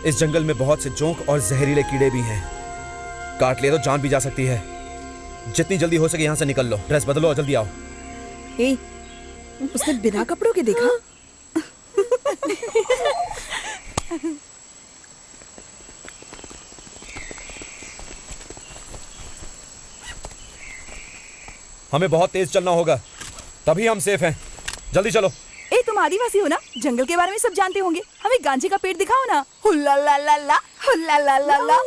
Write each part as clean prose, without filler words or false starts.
इस जंगल में बहुत से जोंक और जहरीले कीड़े भी हैं। काट लिया तो जान भी जा सकती है। जितनी जल्दी हो सके यहाँ से निकल लो। ड्रेस बदलो और जल्दी आओ। ए, उसने बिना कपड़ों के देखा? हमें बहुत तेज चलना होगा, तभी हम सेफ हैं। जल्दी चलो। ए, तुम आदिवासी हो ना, जंगल के बारे में सब जानते होंगे। हमें गांजे का पेड़ दिखाओ ना। हुल्ला ला ला ला, हुल्ला ला ला ला।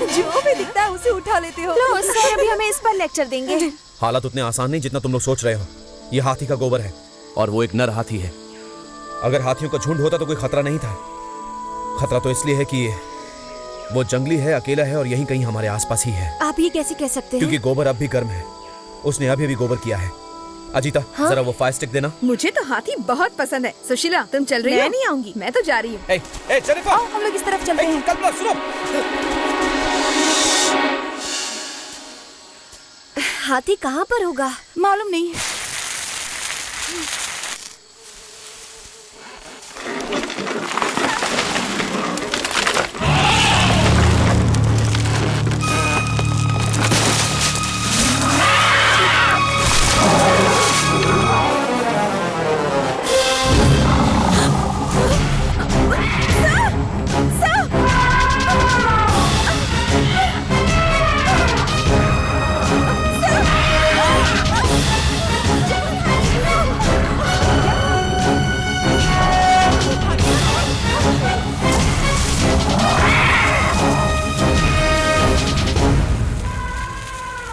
जो भी दिखता है उसे उठा लेते हो। लो सर, अभी हमें इस पर लेक्चर देंगे। हालात उतने आसान नहीं जितना तुम लोग सोच रहे हो। ये हाथी का गोबर है और वो एक नर हाथी है। अगर हाथियों का झुंड होता तो कोई खतरा नहीं था। खतरा तो इसलिए है कि वो जंगली है, अकेला है और यहीं कहीं हमारे आसपास ही है। आप ये कैसे कह सकते हैं? क्योंकि गोबर अब भी गर्म है। उसने अभी गोबर किया है। अजीता, हाँ? जरा वो फायर स्टिक देना। मुझे तो हाथी बहुत पसंद है। सुशीला, तुम चल रही हो? मैं नहीं आऊंगी। मैं तो जा रही हूँ। जेनिफर, आओ, हम लोग इस तरफ चलते हैं। कल्पना, सुनो। हाथी कहाँ पर होगा? मालूम नहीं।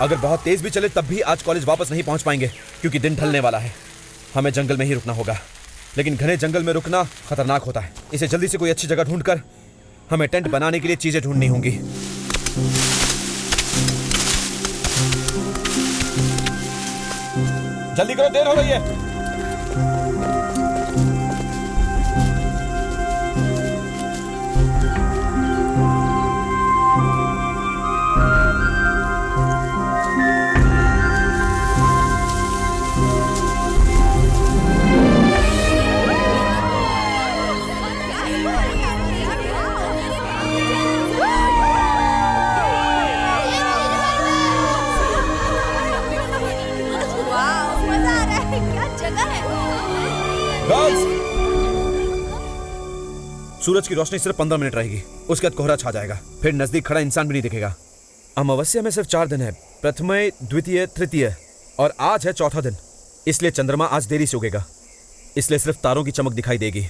अगर बहुत तेज भी चले तब भी आज कॉलेज वापस नहीं पहुंच पाएंगे, क्योंकि दिन ढलने वाला है। हमें जंगल में ही रुकना होगा, लेकिन घने जंगल में रुकना खतरनाक होता है। इसे जल्दी से कोई अच्छी जगह ढूंढकर हमें टेंट बनाने के लिए चीजें ढूंढनी होंगी। जल्दी करो, देर हो रही है। सूरज की रोशनी सिर्फ 15 मिनट रहेगी, उसके बाद कोहरा छा जाएगा, फिर नजदीक खड़ा इंसान भी नहीं दिखेगा। अमावस्या में सिर्फ 4 दिन है, प्रथम, द्वितीय, तृतीय, और आज है चौथा दिन। इसलिए चंद्रमा आज देरी से उगेगा, इसलिए सिर्फ तारों की चमक दिखाई देगी।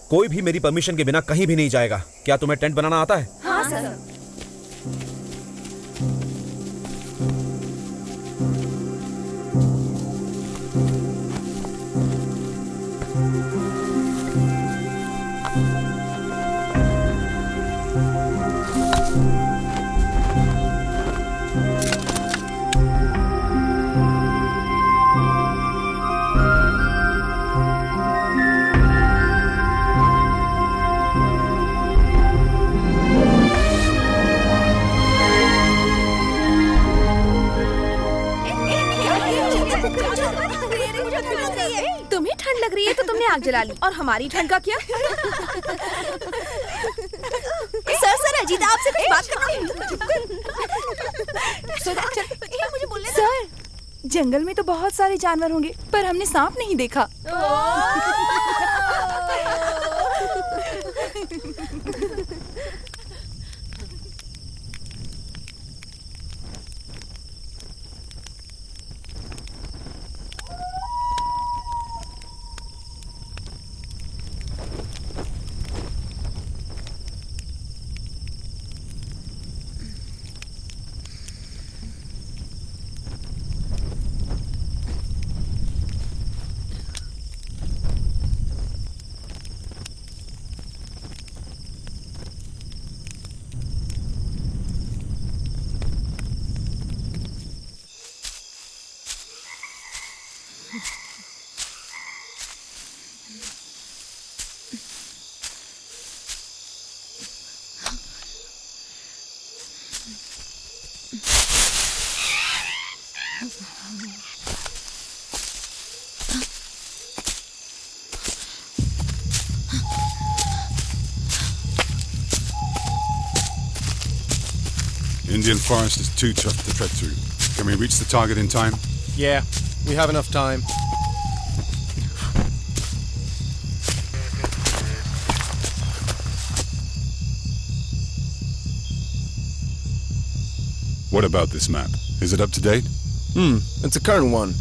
कोई भी मेरी परमिशन के बिना कहीं भी नहीं जाएगा। क्या तुम्हें टेंट बनाना आता है? हाँ सर। तुम्हें ठंड लग रही है तो तुमने आग जला ली, और हमारी ठंड का क्या? सर अजीता, आपसे कुछ बात करना। सर, जंगल में तो बहुत सारे जानवर होंगे, पर हमने सांप नहीं देखा। Indian forest is too tough to tread through. Can we reach the target in time? Yeah, we have enough time. What about this map? Is it up to date? It's a current one.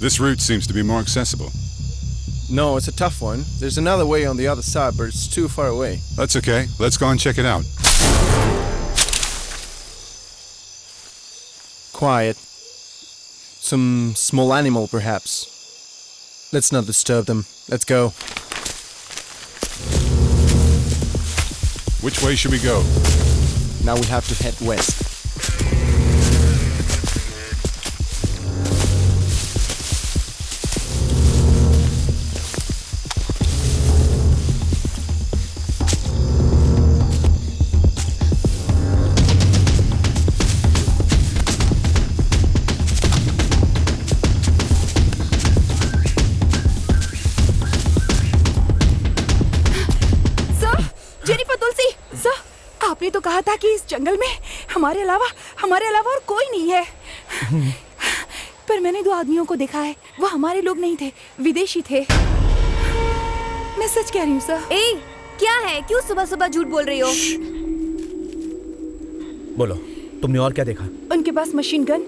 This route seems to be more accessible. No, it's a tough one. There's another way on the other side, but it's too far away. That's okay. Let's go and check it out. Quiet. Some small animal, perhaps. Let's not disturb them. Let's go. Which way should we go? Now we have to head west. Sir, Jennifer Tulsi, sir, आपने तो कहा था कि इस जंगल में हमारे अलावा और कोई नहीं है। पर मैंने 2 आदमियों को देखा है। वो हमारे लोग नहीं थे, विदेशी थे। मैं सच कह रही हूँ सर। ए, क्या है? क्यों सुबह सुबह झूठ बोल रही हो? बोलो, तुमने और क्या देखा? उनके पास मशीन गन,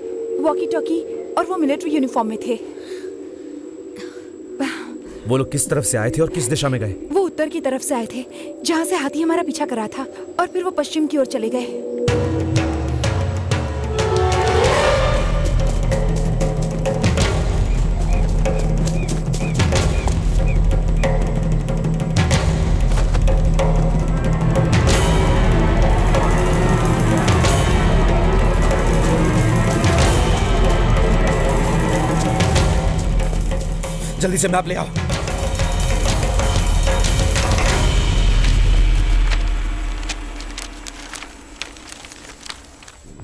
वॉकी टॉकी और वो मिलिट्री यूनिफॉर्म में थे। वो लोग किस तरफ से आए थे और किस दिशा में गए? वो उत्तर की तरफ से आए थे, जहाँ से हाथी हमारा पीछा कर रहा था, और फिर वो पश्चिम की ओर चले गए। जल्दी से मैप ले आओ।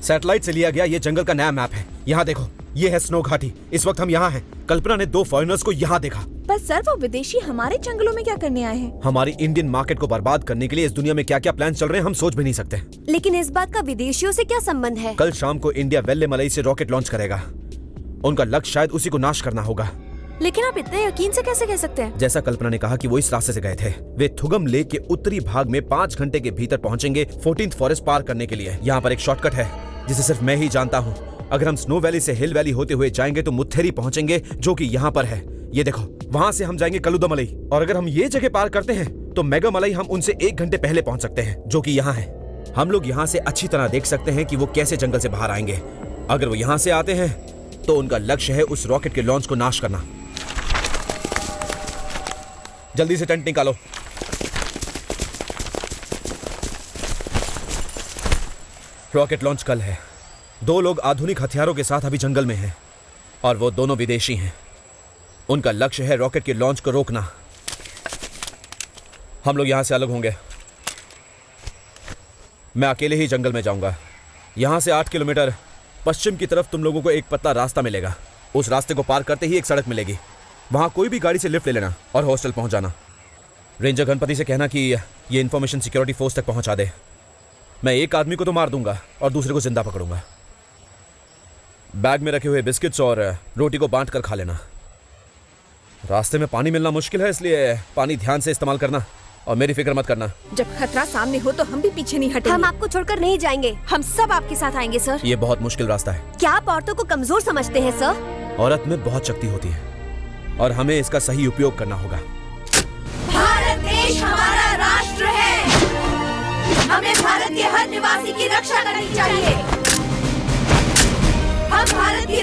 सैटेलाइट से लिया गया ये जंगल का नया मैप है। यहाँ देखो, ये है स्नो घाटी। इस वक्त हम यहाँ हैं। कल्पना ने 2 फॉरेनर्स को यहाँ देखा। पर सर, वो विदेशी हमारे जंगलों में क्या करने आए हैं? हमारी इंडियन मार्केट को बर्बाद करने के लिए इस दुनिया में क्या क्या प्लान चल रहे हैं हम सोच भी नहीं सकते। लेकिन इस बात का विदेशियों से क्या संबंध है? कल शाम को इंडिया वेल्लेमलई से रॉकेट लॉन्च करेगा। उनका लक्ष्य शायद उसी को नाश करना होगा। लेकिन आप इतने यकीन से कैसे कह सकते हैं? जैसा कल्पना ने कहा कि वो इस रास्ते से गए थे। वे थुगम लेक के उत्तरी भाग में 5 घंटे के भीतर पहुंचेंगे 14th फॉरेस्ट पार करने के लिए। यहाँ पर एक शॉर्टकट है जिसे सिर्फ मैं ही जानता हूँ। अगर हम स्नो वैली से हिल वैली होते हुए जाएंगे तो मुत्थेरी पहुंचेंगे, जो कि यहाँ पर है। ये देखो, वहां से हम जाएंगे कलुदमलई, और अगर हम ये जगह पार करते हैं तो मेगामलई हम उनसे 1 घंटे पहले पहुंच सकते हैं, जो कि यहाँ है। हम लोग यहाँ से अच्छी तरह देख सकते हैं कि वो कैसे जंगल से बाहर आएंगे। अगर वो यहाँ से आते हैं तो उनका लक्ष्य है उस रॉकेट के लॉन्च को नाश करना। जल्दी से टेंट निकालो। रॉकेट लॉन्च कल है। 2 लोग आधुनिक हथियारों के साथ अभी जंगल में हैं, और वो दोनों विदेशी हैं। उनका लक्ष्य है रॉकेट के लॉन्च को रोकना। हम लोग यहां से अलग होंगे। मैं अकेले ही जंगल में जाऊंगा। यहां से 8 किलोमीटर पश्चिम की तरफ तुम लोगों को एक पतला रास्ता मिलेगा। उस रास्ते को पार करते ही एक सड़क मिलेगी। वहां कोई भी गाड़ी से लिफ्ट ले लेना और हॉस्टल पहुंच जाना। रेंजर गणपति से कहना कि ये इन्फॉर्मेशन सिक्योरिटी फोर्स तक पहुंचा दे। मैं एक आदमी को तो मार दूंगा और दूसरे को जिंदा पकड़ूंगा। बैग में रखे हुए बिस्किट्स और रोटी को बांट कर खा लेना। रास्ते में पानी मिलना मुश्किल है, इसलिए पानी ध्यान से इस्तेमाल करना, और मेरी फिक्र मत करना। जब खतरा सामने हो तो हम भी पीछे नहीं हटेंगे। हम आपको छोड़कर नहीं जाएंगे। हम सब आपके साथ आएंगे सर। ये बहुत मुश्किल रास्ता है। क्या आप औरतों को कमजोर समझते हैं सर? औरत में बहुत शक्ति होती है और हमें इसका सही उपयोग करना होगा। भारत देश हमारा राष्ट्र है। हमें भारत के हर निवासी की रक्षा करनी चाहिए। हम भारत की